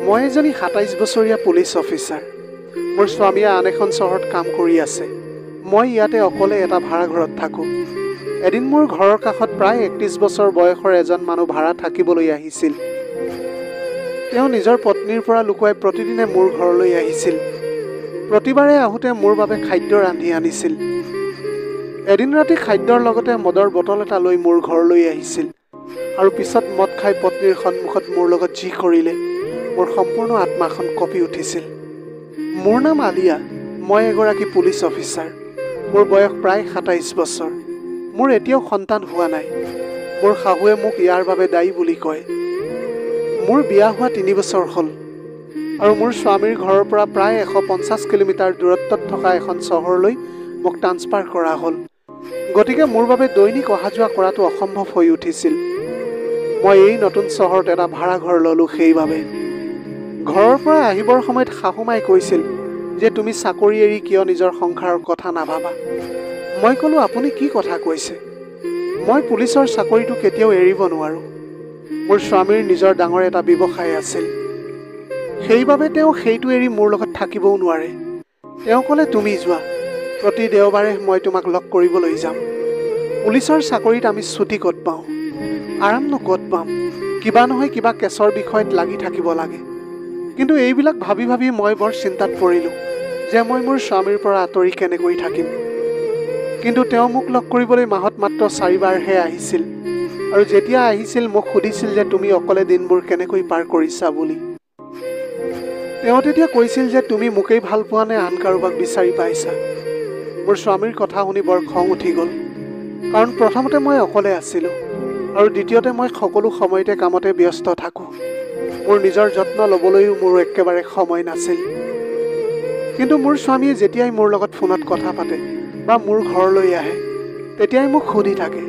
মই এজনী ২৭ বছৰীয়া পুলিচ অফিচাৰ। মোৰ স্বামীয়ে আন এখন চহৰত কাম কৰি আছে। মই ইয়াতে অকলে এটা ভাড়া ঘৰত থাকোঁ। এদিন মোৰ ঘৰৰ কাষত প্ৰায় ৩১ বছৰ বয়সৰ এজন মানুহ ভাড়া থাকিবলৈ আহিছিল। তেওঁ নিজৰ পত্নীৰ পৰা লুকুৱাই প্ৰতিদিনে মোৰ ঘৰলৈ আহিছিল। প্ৰতিবাৰে আহোঁতে মোৰ বাবে খাদ্য ৰান্ধি আনিছিল। এদিন ৰাতি খাদ্যৰ লগতে মদৰ বটল এটা লৈ মোৰ ঘৰলৈ আহিছিল আৰু পিছত মদ খাই পত্নীৰ সন্মুখত মোৰ লগত যি কৰিলে, মোৰ সম্পূৰ্ণ আত্মাখন কঁপি উঠিছিল। মোৰ নাম আলিয়া। মই এগৰাকী পুলিচ অফিচাৰ। মোৰ বয়স প্ৰায় ২৭ বছৰ। মোৰ এতিয়াও সন্তান হোৱা নাই। মোৰ শাহুৱে মোক ইয়াৰ বাবে দায়ী বুলি কয়। মোৰ বিয়া হোৱা ৩ বছৰ হ'ল আৰু মোৰ স্বামীৰ ঘৰৰ পৰা প্ৰায় ১৫০ কিলোমিটাৰ দূৰত্বত থকা এখন চহৰলৈ মোক ট্ৰান্সফাৰ কৰা হ'ল। গতিকে মোৰ বাবে দৈনিক অহা যোৱা কৰাটো অসম্ভৱ হৈ উঠিছিল। মই এই নতুন চহৰত এটা ভাড়া ঘৰ ল'লোঁ। সেইবাবে ঘৰৰ পৰা আহিবৰ সময়ত শাহুমাই কৈছিল যে তুমি চাকৰি এৰি কিয় নিজৰ সংসাৰৰ কথা নাভাবা। মই ক'লোঁ, আপুনি কি কথা কৈছে? মই পুলিচৰ চাকৰিটো কেতিয়াও এৰিব নোৱাৰোঁ। মোৰ স্বামীৰ নিজৰ ডাঙৰ এটা ব্যৱসায় আছিল। সেইবাবে তেওঁ সেইটো এৰি মোৰ লগত থাকিবও নোৱাৰে। তেওঁ ক'লে, তুমি যোৱা। প্ৰতি দেওবাৰে মই তোমাক লগ কৰিবলৈ যাম। পুলিচৰ চাকৰিত আমি ছুটি ক'ত পাওঁ, আৰামনো ক'ত পাম? কিবা নহয় কিবা কেছৰ বিষয়ত লাগি থাকিব লাগে। কিন্তু এইবিলাক ভাবি ভাবি মই বৰ চিন্তাত পৰিলোঁ যে মই মোৰ স্বামীৰ পৰা আঁতৰি কেনেকৈ থাকিম। কিন্তু তেওঁ মোক লগ কৰিবলৈ মাহত মাত্ৰ ৪ বাৰহে আহিছিল আৰু যেতিয়া আহিছিল মোক সুধিছিল যে তুমি অকলে দিনবোৰ কেনেকৈ পাৰ কৰিছা বুলি। তেওঁ তেতিয়া কৈছিল যে তুমি মোকেই ভাল পোৱা নে আন কাৰোবাক বিচাৰি পাইছা। মোৰ স্বামীৰ কথা শুনি বৰ খং উঠি গ'ল, কাৰণ প্ৰথমতে মই অকলে আছিলোঁ আৰু দ্বিতীয়তে মই সকলো সময়তে কামতে ব্যস্ত থাকোঁ। মোৰ নিজৰ যত্ন ল'বলৈও মোৰ একেবাৰে সময় নাছিল। কিন্তু মোৰ স্বামীয়ে যেতিয়াই মোৰ লগত ফোনত কথা পাতে বা মোৰ ঘৰলৈ আহে, তেতিয়াই মোক সুধি থাকে,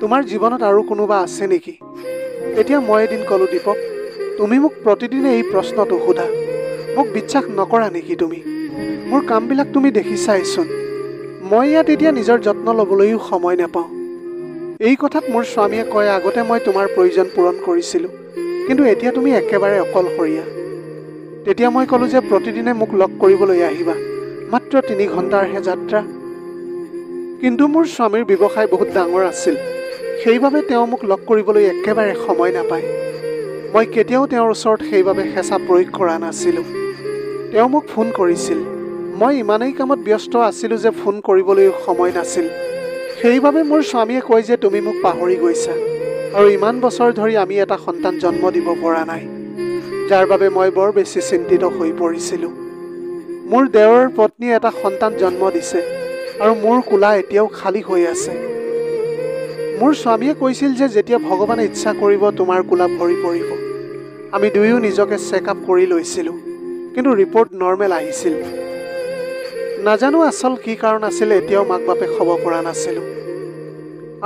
তোমাৰ জীৱনত আৰু কোনোবা আছে নেকি? তেতিয়া মই এদিন ক'লোঁ, দীপক, তুমি মোক প্ৰতিদিনে এই প্ৰশ্নটো সোধা। মোক বিশ্বাস নকৰা নেকি তুমি? মোৰ কামবিলাক তুমি দেখিছাইচোন। মই ইয়াত এতিয়া নিজৰ যত্ন ল'বলৈও সময় নাপাওঁ। এই কথাত মোৰ স্বামীয়ে কয়, আগতে মই তোমাৰ প্ৰয়োজন পূৰণ কৰিছিলোঁ, কিন্তু এতিয়া তুমি একেবাৰে অকলশৰীয়া। তেতিয়া মই ক'লোঁ যে প্ৰতিদিনে মোক লগ কৰিবলৈ আহিবা, মাত্ৰ ৩ ঘণ্টাৰহে যাত্ৰা। কিন্তু মোৰ স্বামীৰ ব্যৱসায় বহুত ডাঙৰ আছিল। সেইবাবে তেওঁ মোক লগ কৰিবলৈ একেবাৰে সময় নাপায়। মই কেতিয়াও তেওঁৰ ওচৰত সেইবাবে হেঁচা প্ৰয়োগ কৰা নাছিলোঁ। তেওঁ মোক ফোন কৰিছিল। মই ইমানেই কামত ব্যস্ত আছিলোঁ যে ফোন কৰিবলৈও সময় নাছিল। সেইবাবে মোৰ স্বামীয়ে কয় যে তুমি মোক পাহৰি গৈছা আৰু ইমান বছৰ ধৰি আমি এটা সন্তান জন্ম দিব পৰা নাই, যাৰ বাবে মই বৰ বেছি চিন্তিত হৈ পৰিছিলোঁ। মোৰ দেওৰৰ পত্নীয়ে এটা সন্তান জন্ম দিছে আৰু মোৰ কোলা এতিয়াও খালী হৈ আছে। মোৰ স্বামীয়ে কৈছিল যে যেতিয়া ভগৱানে ইচ্ছা কৰিব তোমাৰ কোলা ভৰি পৰিব। আমি দুয়ো নিজকে চেকআপ কৰি লৈছিলোঁ, কিন্তু ৰিপৰ্ট নৰ্মেল আহিছিল। নাজানো আচল কি কাৰণ আছিল, এতিয়াও মাক বাপেক হ'ব পৰা নাছিলোঁ।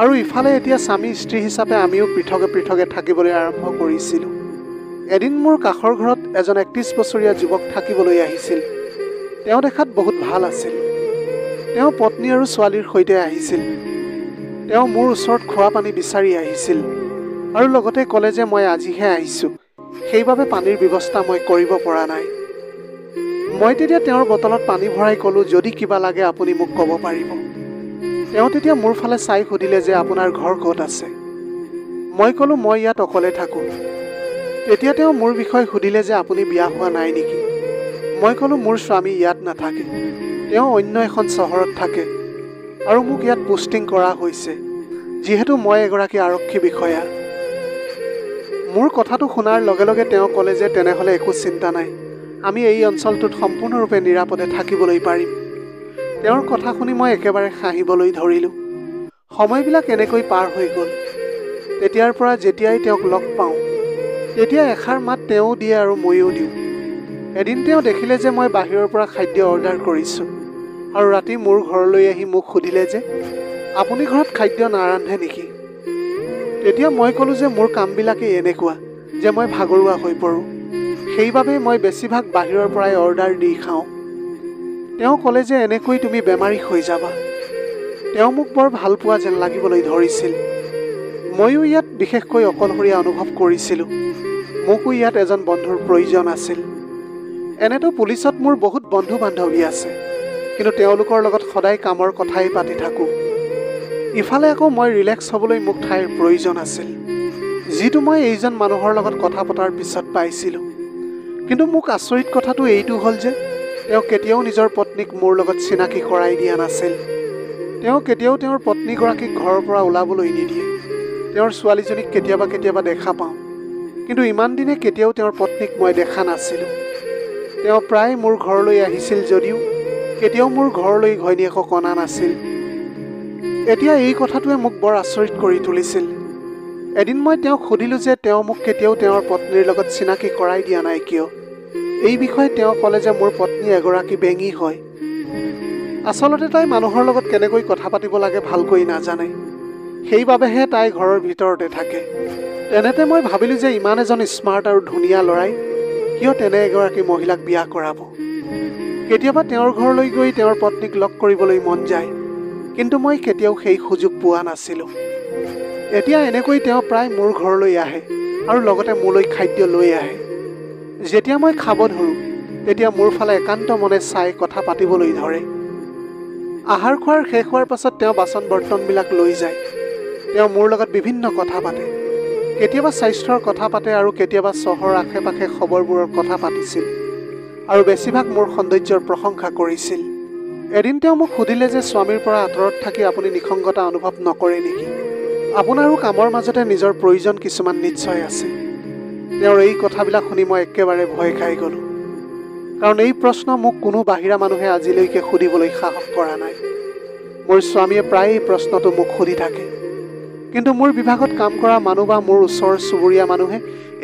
আৰু ইফালে এতিয়া স্বামী স্ত্ৰী হিচাপে আমিও পৃথকে পৃথকে থাকিবলৈ আৰম্ভ কৰিছিলোঁ। এদিন মোৰ কাষৰ ঘৰত এজন ৩১ বছৰীয়া যুৱক থাকিবলৈ আহিছিল। তেওঁ দেখাত বহুত ভাল আছিল। তেওঁ পত্নী আৰু ছোৱালীৰ সৈতে আহিছিল। তেওঁ মোৰ ওচৰত খোৱা পানী বিচাৰি আহিছিল আৰু লগতে ক'লে যে মই আজিহে আহিছোঁ, সেইবাবে পানীৰ ব্যৱস্থা মই কৰিব পৰা নাই। মই তেতিয়া তেওঁৰ বটলত পানী ভৰাই ক'লোঁ, যদি কিবা লাগে আপুনি মোক ক'ব পাৰিব। তেওঁ তেতিয়া মোৰ ফালে চাই সুধিলে যে আপোনাৰ ঘৰ ক'ত আছে। মই ক'লোঁ, মই ইয়াত অকলে থাকোঁ। তেতিয়া তেওঁ মোৰ বিষয়ে সুধিলে যে আপুনি বিয়া হোৱা নাই নেকি। মই ক'লোঁ, মোৰ স্বামী ইয়াত নাথাকে, তেওঁ অন্য এখন চহৰত থাকে আৰু মোক ইয়াত পোষ্টিং কৰা হৈছে, যিহেতু মই এগৰাকী আৰক্ষী বিষয়া। মোৰ কথাটো শুনাৰ লগে লগে তেওঁ ক'লে যে তেনেহ'লে একো চিন্তা নাই, আমি এই অঞ্চলটোত সম্পূৰ্ণৰূপে নিৰাপদে থাকিবলৈ পাৰিম। তেওঁৰ কথা শুনি মই একেবাৰে হাঁহিবলৈ ধৰিলোঁ। সময়বিলাক এনেকৈ পাৰ হৈ গ'ল। তেতিয়াৰ পৰা যেতিয়াই তেওঁক লগ পাওঁ, তেতিয়া এষাৰ মাত তেওঁ দিয়ে আৰু ময়ো দিওঁ। এদিন তেওঁ দেখিলে যে মই বাহিৰৰ পৰা খাদ্য অৰ্ডাৰ কৰিছোঁ আৰু ৰাতি মোৰ ঘৰলৈ আহি মোক সুধিলে যে আপুনি ঘৰত খাদ্য নাৰান্ধে নেকি। তেতিয়া মই ক'লোঁ যে মোৰ কামবিলাকেই এনেকুৱা যে মই ভাগৰুৱা হৈ পৰোঁ, সেইবাবে মই বেছিভাগ বাহিৰৰ পৰাই অৰ্ডাৰ দি খাওঁ। তেওঁ ক'লে যে এনেকৈ তুমি বেমাৰী হৈ যাবা। তেওঁ মোক বৰ ভাল পোৱা যেন লাগিবলৈ ধৰিছিল। ময়ো ইয়াত বিশেষকৈ অকলশৰীয়া অনুভৱ কৰিছিলোঁ। মোকো ইয়াত এজন বন্ধুৰ প্ৰয়োজন আছিল। এনেতো পুলিচত মোৰ বহুত বন্ধু বান্ধৱী আছে, কিন্তু তেওঁলোকৰ লগত সদায় কামৰ কথাই পাতি থাকোঁ। ইফালে আকৌ মই ৰিলেক্স হ'বলৈ মোক ঠাইৰ প্ৰয়োজন আছিল, যিটো মই এইজন মানুহৰ লগত কথা পতাৰ পিছত পাইছিলোঁ। কিন্তু মোক আচৰিত কথাটো এইটো হ'ল যে তেওঁ কেতিয়াও নিজৰ পত্নীক মোৰ লগত চিনাকি কৰাই দিয়া নাছিল। তেওঁ কেতিয়াও তেওঁৰ পত্নীগৰাকীক ঘৰৰ পৰা ওলাবলৈ নিদিয়ে। তেওঁৰ ছোৱালীজনীক কেতিয়াবা কেতিয়াবা দেখা পাওঁ, কিন্তু ইমান দিনে কেতিয়াও তেওঁৰ পত্নীক মই দেখা নাছিলোঁ। তেওঁ প্ৰায় মোৰ ঘৰলৈ আহিছিল যদিও কেতিয়াও মোৰ ঘৰলৈ ঘৈণীয়েকক অনা নাছিল। এতিয়া এই কথাটোৱে মোক বৰ আচৰিত কৰি তুলিছিল। এদিন মই তেওঁক সুধিলোঁ যে তেওঁ মোক কেতিয়াও তেওঁৰ পত্নীৰ লগত চিনাকি কৰাই দিয়া নাই কিয়। এই বিষয়ে তেওঁ ক'লে যে মোৰ পত্নী এগৰাকী বেঙী হয়। আচলতে তাই মানুহৰ লগত কেনেকৈ কথা পাতিব লাগে ভালকৈ নাজানে, সেইবাবেহে তাই ঘৰৰ ভিতৰতে থাকে। তেনেতে মই ভাবিলোঁ যে ইমান এজন স্মাৰ্ট আৰু ধুনীয়া ল'ৰাই কিয় তেনে এগৰাকী মহিলাক বিয়া কৰাব। কেতিয়াবা তেওঁৰ ঘৰলৈ গৈ তেওঁৰ পত্নীক লগ কৰিবলৈ মন যায়, কিন্তু মই কেতিয়াও সেই সুযোগ পোৱা নাছিলোঁ। এতিয়া এনেকৈ তেওঁ প্ৰায় মোৰ ঘৰলৈ আহে আৰু লগতে মোলৈ খাদ্য লৈ আহে। যেতিয়া মই খাব ধৰোঁ তেতিয়া মোৰ ফালে একান্ত মনে চাই কথা পাতিবলৈ ধৰে। আহাৰ খোৱাৰ শেষ হোৱাৰ পাছত তেওঁ বাচন বৰ্তনবিলাক লৈ যায়। তেওঁ মোৰ লগত বিভিন্ন কথা পাতে, কেতিয়াবা স্বাস্থ্যৰ কথা পাতে আৰু কেতিয়াবা চহৰৰ আশে পাশে খবৰবোৰৰ কথা পাতিছিল আৰু বেছিভাগ মোৰ সৌন্দৰ্যৰ প্ৰশংসা কৰিছিল। এদিন তেওঁ মোক সুধিলে যে স্বামীৰ পৰা আঁতৰত থাকি আপুনি নিসংগতা অনুভৱ নকৰে নেকি? আপোনাৰো কামৰ মাজতে নিজৰ প্ৰয়োজন কিছুমান নিশ্চয় আছে। তেওঁৰ এই কথাবিলাক শুনি মই একেবাৰে ভয় খাই গ'লোঁ, কাৰণ এই প্ৰশ্ন মোক কোনো বাহিৰা মানুহে আজিলৈকে সুধিবলৈ সাহস কৰা নাই। মোৰ স্বামীয়ে প্ৰায় এই প্ৰশ্নটো মোক সুধি থাকে, কিন্তু মোৰ বিভাগত কাম কৰা মানুহ বা মোৰ ওচৰ চুবুৰীয়া মানুহে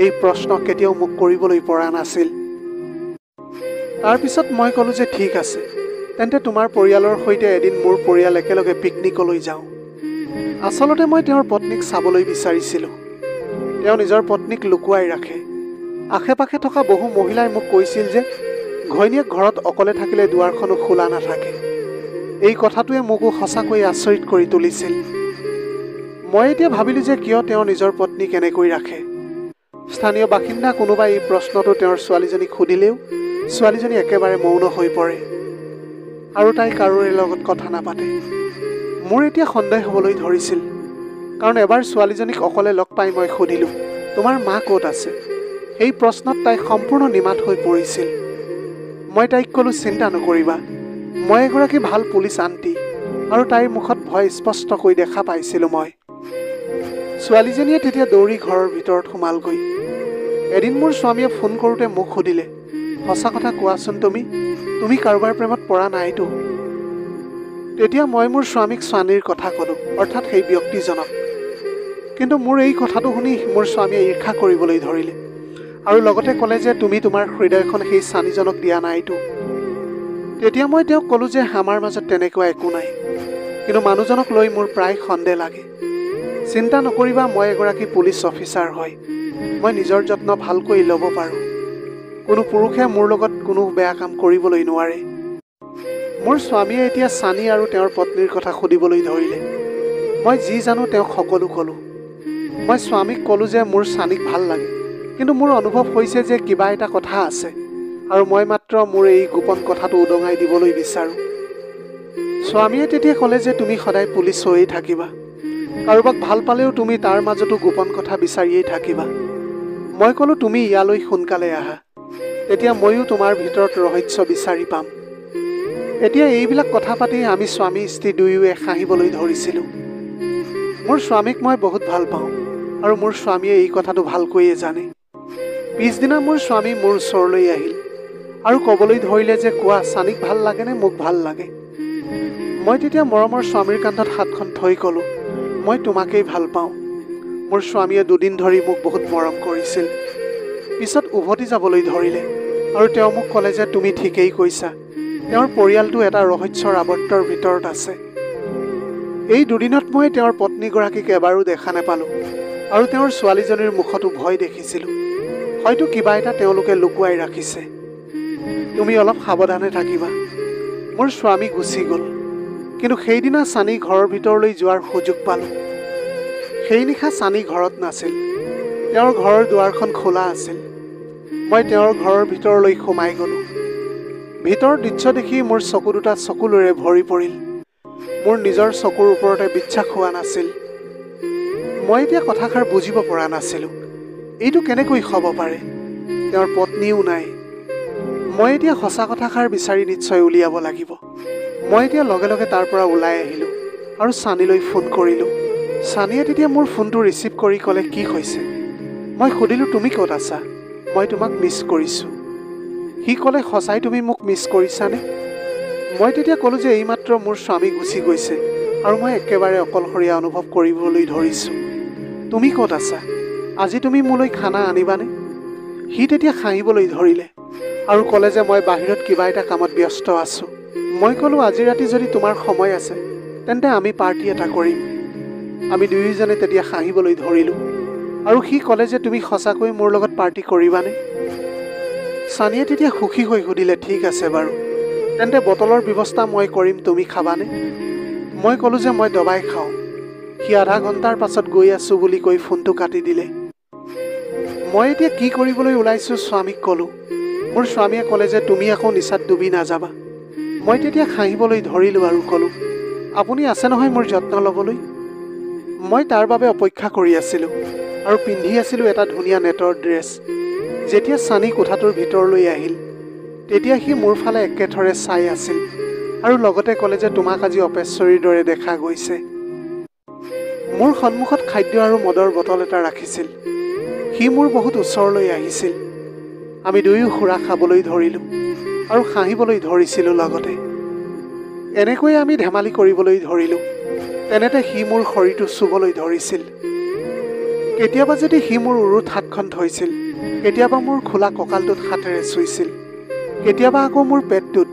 এই প্ৰশ্ন কেতিয়াও মোক কৰিবলৈ পৰা নাছিল। তাৰপিছত মই ক'লোঁ যে ঠিক আছে, তেন্তে তোমাৰ পৰিয়ালৰ সৈতে এদিন মোৰ পৰিয়াল একেলগে পিকনিকলৈ যাওঁ। আচলতে মই তেওঁৰ পত্নীক চাবলৈ বিচাৰিছিলোঁ। তেওঁ নিজৰ পত্নীক লুকুৱাই ৰাখে। আশে পাশে থকা বহু মহিলাই মোক কৈছিল যে ঘৈণীয়েক ঘৰত অকলে থাকিলে দুৱাৰখনো খোলা নাথাকে। এই কথাটোৱে মোকো সঁচাকৈ আচৰিত কৰি তুলিছিল। মই এতিয়া ভাবিলোঁ যে কিয় তেওঁ নিজৰ পত্নীক এনেকৈ ৰাখে। স্থানীয় বাসিন্দা কোনোবাই এই প্ৰশ্নটো তেওঁৰ ছোৱালীজনীক সুধিলেও ছোৱালীজনী একেবাৰে মৌন হৈ পৰে আৰু তাই কাৰোৰে লগত কথা নাপাতে। মোৰ এতিয়া সন্দেহ হ'বলৈ ধৰিছিল, কাৰণ এবাৰ ছোৱালীজনীক অকলে লগ পাই মই সুধিলোঁ, তোমাৰ মা ক'ত আছে? সেই প্ৰশ্নত তাই সম্পূৰ্ণ নিমাত হৈ পৰিছিল। মই তাইক ক'লোঁ, চিন্তা নকৰিবা, মই এগৰাকী ভাল পুলিচ আণ্টি, আৰু তাইৰ মুখত ভয় স্পষ্টকৈ দেখা পাইছিলোঁ মই। ছোৱালীজনীয়ে তেতিয়া দৌৰি ঘৰৰ ভিতৰত সোমালগৈ। এদিন মোৰ স্বামীয়ে ফোন কৰোঁতে মোক সুধিলে, সঁচা কথা কোৱাচোন, তুমি কাৰোবাৰ প্ৰেমত পৰা নাইতো? তেতিয়া মই মোৰ স্বামীক ছোৱালীৰ কথা ক'লোঁ, অৰ্থাৎ সেই ব্যক্তিজনক। কিন্তু মোৰ এই কথাটো শুনি মোৰ স্বামীয়ে ঈৰ্ষা কৰিবলৈ ধৰিলে আৰু লগতে ক'লে যে তুমি তোমাৰ হৃদয়খন সেই চানীজনক দিয়া নাইতো। তেতিয়া মই তেওঁক ক'লোঁ যে আমাৰ মাজত তেনেকুৱা একো নাই, কিন্তু মানুহজনক লৈ মোৰ প্ৰায় সন্দেহ লাগে। চিন্তা নকৰিবা, মই এগৰাকী পুলিচ অফিচাৰ হয়, মই নিজৰ যত্ন ভালকৈ ল'ব পাৰোঁ। কোনো পুৰুষে মোৰ লগত কোনো বেয়া কাম কৰিবলৈ নোৱাৰে। মোৰ স্বামীয়ে এতিয়া চানী আৰু তেওঁৰ পত্নীৰ কথা সুধিবলৈ ধৰিলে। মই যি জানো তেওঁক সকলো ক'লোঁ। মই স্বামীক ক'লোঁ যে মোৰ চানীক ভাল লাগে, কিন্তু মোৰ অনুভৱ হৈছে যে কিবা এটা কথা আছে আৰু মই মাত্ৰ মোৰ এই গোপন কথাটো উদঙাই দিবলৈ বিচাৰোঁ। স্বামীয়ে তেতিয়া ক'লে যে তুমি সদায় পুলিচ হৈয়ে থাকিবা, কাৰোবাক ভাল পালেও তুমি তাৰ মাজতো গোপন কথা বিচাৰিয়েই থাকিবা। মই ক'লোঁ, তুমি ইয়ালৈ সোনকালে আহা, তেতিয়া ময়ো তোমাৰ ভিতৰত ৰহস্য বিচাৰি পাম। এতিয়া এইবিলাক কথা পাতি আমি স্বামী স্ত্ৰী দুয়োৱে হাঁহিবলৈ ধৰিছিলোঁ। মোৰ স্বামীক মই বহুত ভাল পাওঁ আৰু মোৰ স্বামীয়ে এই কথাটো ভালকৈয়ে জানে। পিছদিনা মোৰ স্বামী মোৰ ওচৰলৈ আহিল আৰু ক'বলৈ ধৰিলে যে কোৱা, চানীক ভাল লাগেনে মোক ভাল লাগে? মই তেতিয়া মৰমৰ স্বামীৰ কান্ধত হাতখন থৈ ক'লোঁ, মই তোমাকেই ভাল পাওঁ। মোৰ স্বামীয়ে দুদিন ধৰি মোক বহুত মৰম কৰিছিল, পিছত উভতি যাবলৈ ধৰিলে আৰু তেওঁ মোক ক'লে যে তুমি ঠিকেই কৈছা, তেওঁৰ পৰিয়ালটো এটা ৰহস্যৰ আৱৰ্তৰ ভিতৰত আছে। এই দুদিনত মই তেওঁৰ পত্নীগৰাকীক এবাৰো দেখা নাপালোঁ আৰু তেওঁৰ ছোৱালীজনীৰ মুখতো ভয় দেখিছিলোঁ। হয়তো কিবা এটা তেওঁলোকে লুকুৱাই ৰাখিছে। তুমি অলপ সাৱধানে থাকিবা। মোৰ স্বামী গুচি গ'ল, কিন্তু সেইদিনা চানী ঘৰৰ ভিতৰলৈ যোৱাৰ সুযোগ পালোঁ। সেই নিশা চানী ঘৰত নাছিল। তেওঁৰ ঘৰৰ দুৱাৰখন খোলা আছিল। মই তেওঁৰ ঘৰৰ ভিতৰলৈ সোমাই গ'লোঁ। ভিতৰৰ দৃশ্য দেখি মোৰ চকু দুটা চকুলোৰে ভৰি পৰিল। মোৰ নিজৰ চকুৰ ওপৰতে বিশ্বাস হোৱা নাছিল। মই এতিয়া কথাষাৰ বুজিব পৰা নাছিলোঁ। এইটো কেনেকৈ হ'ব পাৰে? তেওঁৰ পত্নীও নাই। মই এতিয়া সঁচা কথাষাৰ বিচাৰি নিশ্চয় উলিয়াব লাগিব। মই এতিয়া লগে লগে তাৰ পৰা ওলাই আহিলোঁ আৰু ছানীলৈ ফোন কৰিলোঁ। ছানীয়ে তেতিয়া মোৰ ফোনটো ৰিচিভ কৰি ক'লে, কি হৈছে? মই সুধিলোঁ, তুমি ক'ত আছা? মই তোমাক মিছ কৰিছোঁ। সি ক'লে, সঁচাই তুমি মোক মিছ কৰিছানে? মই তেতিয়া ক'লোঁ যে এইমাত্ৰ মোৰ স্বামী গুচি গৈছে আৰু মই একেবাৰে অকলশৰীয়া অনুভৱ কৰিবলৈ ধৰিছোঁ। তুমি ক'ত আছা? আজি তুমি মোলৈ খানা আনিবানে? সি তেতিয়া হাঁহিবলৈ ধৰিলে আৰু ক'লে যে মই বাহিৰত কিবা এটা কামত ব্যস্ত আছোঁ। মই ক'লোঁ, আজি ৰাতি যদি তোমাৰ সময় আছে তেন্তে আমি পাৰ্টি এটা কৰিম। আমি দুয়োজনে তেতিয়া হাঁহিবলৈ ধৰিলোঁ আৰু সি ক'লে যে তুমি সঁচাকৈ মোৰ লগত পাৰ্টি কৰিবানে? ছানীয়ে তেতিয়া সুখী হৈ সুধিলে, ঠিক আছে বাৰু, তেন্তে বটলৰ ব্যৱস্থা মই কৰিম, তুমি খাবানে? মই ক'লোঁ যে মই দবাই খাওঁ। সি আধা ঘণ্টাৰ পাছত গৈ আছোঁ বুলি কৈ ফোনটো কাটি দিলে। মই এতিয়া কি কৰিবলৈ ওলাইছোঁ স্বামীক ক'লোঁ। মোৰ স্বামীয়ে ক'লে যে তুমি আকৌ নিচাত ডুবি নাযাবা। মই তেতিয়া হাঁহিবলৈ ধৰিলোঁ আৰু ক'লোঁ, আপুনি আছে নহয় মোৰ যত্ন ল'বলৈ? মই তাৰ বাবে অপেক্ষা কৰি আছিলোঁ আৰু পিন্ধি আছিলোঁ এটা ধুনীয়া নেটৰ ড্ৰেছ। যেতিয়া ছানী কোঠাটোৰ ভিতৰলৈ আহিল তেতিয়া সি মোৰ ফালে একেথৰে চাই আছিল আৰু লগতে ক'লে যে তোমাক আজি অপেশ্বৰীৰ দৰে দেখা গৈছে। মোৰ সন্মুখত খাদ্য আৰু মদৰ বটল এটা ৰাখিছিল। সি মোৰ বহুত ওচৰলৈ আহিছিল। আমি দুয়ো সুৰা খাবলৈ ধৰিলোঁ আৰু হাঁহিবলৈ ধৰিছিলোঁ লগতে। এনেকৈয়ে আমি ধেমালি কৰিবলৈ ধৰিলোঁ। তেনেতে সি মোৰ শৰীৰটো চুবলৈ ধৰিছিল। কেতিয়াবা যদি সি মোৰ উৰুত হাতখন থৈছিল, কেতিয়াবা মোৰ খোলা কঁকালটোত হাতেৰে চুইছিল, কেতিয়াবা আকৌ মোৰ পেটটোত,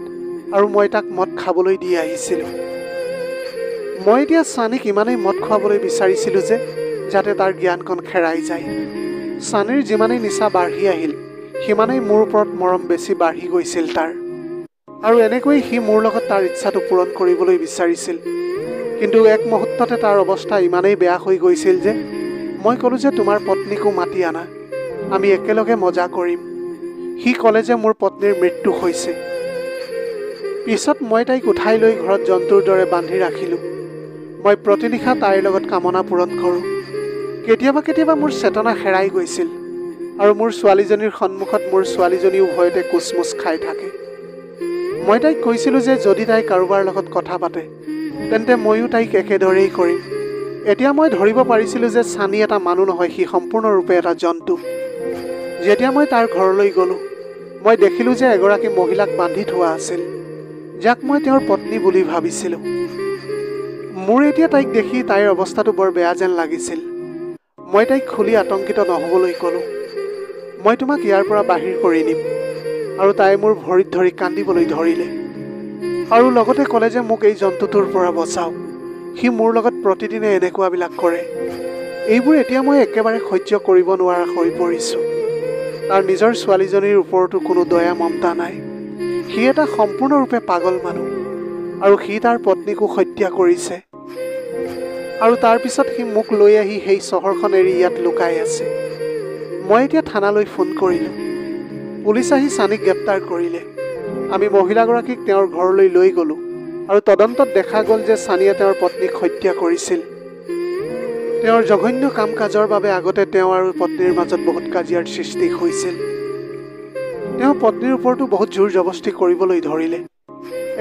আৰু মই তাক মদ খাবলৈ দি আহিছিলোঁ। মই এতিয়া ছানীক ইমানেই মদ খুৱাবলৈ বিচাৰিছিলোঁ যে যাতে তাৰ জ্ঞানকণ হেৰাই যায়। ছানীৰ যিমানেই নিচা বাঢ়ি আহিল সিমানেই মোৰ ওপৰত মৰম বেছি বাঢ়ি গৈছিল তাৰ। আৰু এনেকৈ সি মোৰ লগত তাৰ ইচ্ছাটো পূৰণ কৰিবলৈ বিচাৰিছিল। কিন্তু এক মুহূৰ্ততে তাৰ অৱস্থা ইমানেই বেয়া হৈ গৈছিল যে মই ক'লোঁ যে তোমাৰ পত্নীকো মাতি আনা, আমি একেলগে মজা কৰিম। সি ক'লে যে মোৰ পত্নীৰ মৃত্যু হৈছে। পিছত মই তাইক উঠাই লৈ ঘৰত জন্তুৰ দৰে বান্ধি ৰাখিলোঁ। মই প্ৰতিনিশা তাইৰ লগত কামনা পূৰণ কৰোঁ। কেতিয়াবা কেতিয়াবা মোৰ চেতনা হেৰাই গৈছিল আৰু মোৰ ছোৱালীজনীৰ সন্মুখত মোৰ ছোৱালীজনীও ভয়তে কোচমোচ খাই থাকে। মই তাইক কৈছিলোঁ যে যদি তাই কাৰোবাৰ লগত কথা পাতে তেন্তে ময়ো তাইক একেদৰেই কৰিম। এতিয়া মই ধৰিব পাৰিছিলোঁ যে ছানী এটা মানুহ নহয়, সি সম্পূৰ্ণৰূপে এটা জন্তু। যেতিয়া মই তাৰ ঘৰলৈ গ'লোঁ মই দেখিলোঁ যে এগৰাকী মহিলাক বান্ধি থোৱা আছিল, যাক মই তেওঁৰ পত্নী বুলি ভাবিছিলোঁ। মোৰ এতিয়া তাইক দেখি তাইৰ অৱস্থাটো বৰ বেয়া যেন লাগিছিল। মই তাইক খুলি আতংকিত নহ'বলৈ ক'লোঁ, মই তোমাক ইয়াৰ পৰা বাহিৰ কৰি নিম। আৰু তাই মোৰ ভৰিত ধৰি কান্দিবলৈ ধৰিলে আৰু লগতে ক'লে যে মোক এই জন্তুটোৰ পৰা বচাওক। সি মোৰ লগত প্ৰতিদিনে এনেকুৱাবিলাক কৰে। এইবোৰ এতিয়া মই একেবাৰে সহ্য কৰিব নোৱাৰা হৈ পৰিছোঁ। তাৰ নিজৰ ছোৱালীজনীৰ ওপৰতো কোনো দয়া মমতা নাই। সি এটা সম্পূৰ্ণৰূপে পাগল মানুহ আৰু সি তাৰ পত্নীকো হত্যা কৰিছে। আৰু তাৰপিছত সি মোক লৈ আহি সেই চহৰখন এৰি ইয়াত লুকাই আছে। মই এতিয়া থানালৈ ফোন কৰিলোঁ। পুলিচ আহি ছানীক গ্ৰেপ্তাৰ কৰিলে। আমি মহিলাগৰাকীক তেওঁৰ ঘৰলৈ লৈ গ'লোঁ আৰু তদন্তত দেখা গ'ল যে ছানীয়ে তেওঁৰ পত্নীক হত্যা কৰিছিল। তেওঁৰ জঘন্য কাম কাজৰ বাবে আগতে তেওঁ আৰু পত্নীৰ মাজত বহুত কাজিয়াৰ সৃষ্টি হৈছিল। তেওঁ পত্নীৰ ওপৰতো বহুত জোৰ জবস্তি কৰিবলৈ ধৰিলে।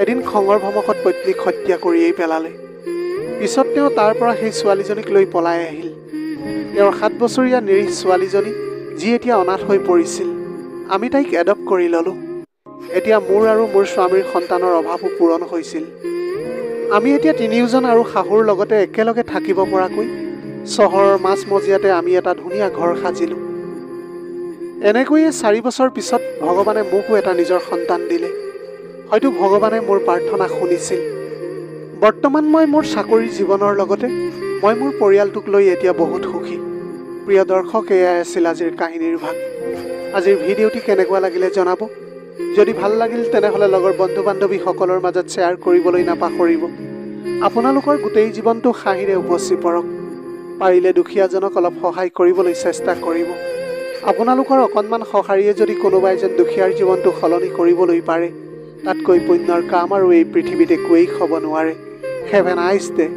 এদিন খঙৰ ভমকত পত্নীক হত্যা কৰিয়েই পেলালে। পিছত তেওঁ তাৰ পৰা সেই ছোৱালীজনীক লৈ পলাই আহিল। তেওঁৰ 7 বছৰীয়া নিৰীহ ছোৱালীজনী যি এতিয়া অনাথ হৈ পৰিছিল, আমি তাইক এডপ্ট কৰি ল'লোঁ। এতিয়া মোৰ আৰু মোৰ স্বামীৰ সন্তানৰ অভাৱো পূৰণ হৈছিল। আমি এতিয়া তিনিওজন আৰু শাহুৰ লগতে একেলগে থাকিব পৰাকৈ চহৰৰ মাজমজিয়াতে আমি এটা ধুনীয়া ঘৰ সাজিলোঁ। এনেকৈয়ে 4 বছৰ পিছত ভগৱানে মোকো এটা নিজৰ সন্তান দিলে। হয়তো ভগৱানে মোৰ প্ৰাৰ্থনা শুনিছিল। বৰ্তমান মই মোৰ চাকৰিৰ জীৱনৰ লগতে মই মোৰ পৰিয়ালটোক লৈ এতিয়া বহুত সুখী। প্ৰিয় দৰ্শক, এয়াই আছিল আজিৰ কাহিনীৰ ভাগ। আজিৰ ভিডিঅ'টি কেনেকুৱা লাগিলে জনাব। যদি ভাল লাগিল তেনেহ'লে লগৰ বন্ধু বান্ধৱীসকলৰ মাজত শ্বেয়াৰ কৰিবলৈ নাপাহৰিব। আপোনালোকৰ গোটেই জীৱনটো হাঁহিৰে উপচি পৰক। পাৰিলে দুখীয়াজনক অলপ সহায় কৰিবলৈ চেষ্টা কৰিব। আপোনালোকৰ অকণমান সঁহাৰিয়ে যদি কোনোবা এজন দুখীয়াৰ জীৱনটো সলনি কৰিবলৈ পাৰে, তাতকৈ পুণ্যৰ কাম আৰু এই পৃথিৱীত একোৱেই হ'ব নোৱাৰে। Have a nice day.